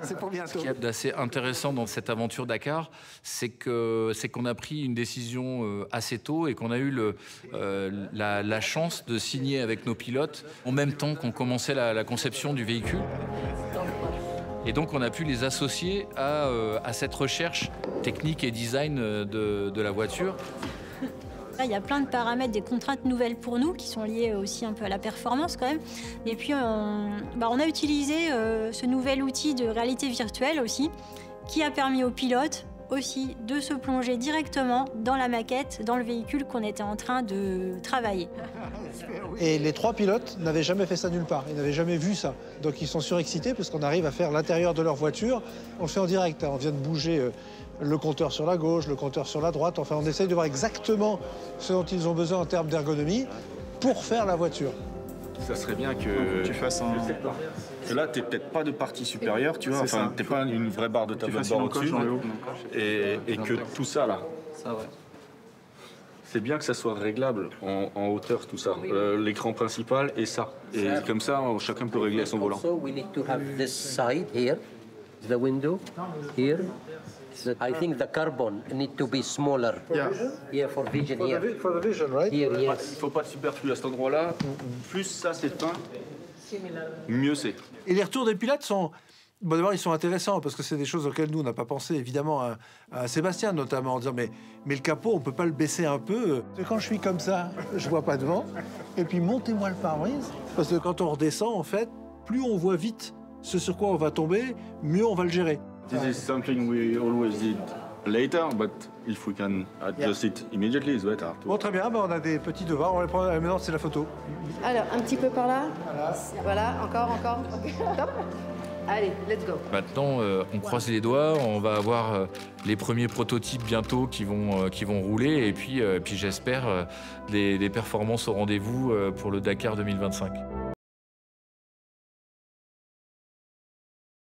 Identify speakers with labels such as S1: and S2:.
S1: C'est pour bientôt.
S2: Ce qui est d'assez intéressant dans cette aventure Dakar, c'est qu'on a pris une décision assez tôt et qu'on a eu la chance de signer avec nos pilotes en même temps qu'on commençait la conception du véhicule. Et donc, on a pu les associer à cette recherche technique et design de la voiture.
S3: Il y a plein de paramètres, des contraintes nouvelles pour nous qui sont liées aussi un peu à la performance quand même. Et puis, on a utilisé ce nouvel outil de réalité virtuelle aussi, qui a permis aux pilotes aussi de se plonger directement dans la maquette, dans le véhicule qu'on était en train de travailler.
S1: Et les 3 pilotes n'avaient jamais fait ça nulle part, ils n'avaient jamais vu ça. Donc ils sont surexcités parce qu'on arrive à faire l'intérieur de leur voiture. On le fait en direct, hein. On vient de bouger le compteur sur la gauche, le compteur sur la droite. Enfin, on essaye de voir exactement ce dont ils ont besoin en termes d'ergonomie pour faire la voiture.
S4: Ça serait bien que
S5: tu fasses un...
S4: Que là, t'es peut-être pas de partie supérieure, tu vois. Enfin, t'es pas une vraie barre de tableau de bord au-dessus. Et que tout ça, là.
S5: Ça, ouais.
S4: C'est bien que ça soit réglable en hauteur, tout ça. L'écran principal et ça. Et comme ça, chacun peut régler à son volant.
S6: So we need to have this side here, the window here. I think the carbon need to be smaller.
S1: Yeah.
S6: Yeah, for vision here.
S1: For the vision, right?
S6: Here,
S4: Il
S6: yes.
S4: faut pas de superflu à cet endroit-là. Plus ça s'éteint, mieux c'est.
S1: Et les retours des pilotes sont... Bon, d'abord, ils sont intéressants parce que c'est des choses auxquelles nous, on n'a pas pensé, évidemment, à Sébastien notamment, en disant mais le capot, on peut pas le baisser un peu. Quand je suis comme ça, je vois pas devant. Et puis, montez-moi le pare-brise. Parce que quand on redescend, en fait, plus on voit vite ce sur quoi on va tomber, mieux on va le gérer.
S4: This is something we always did later, but if we can adjust it immediately, it's better.
S1: Bon, très bien, on a des petits devoirs, on va les prendre. Maintenant, c'est la photo.
S7: Alors, un petit peu par là. Voilà, encore. Top. Allez, let's go.
S2: Maintenant, on croise les doigts, on va avoir les premiers prototypes bientôt qui vont rouler et puis j'espère des performances au rendez-vous pour le Dakar 2025.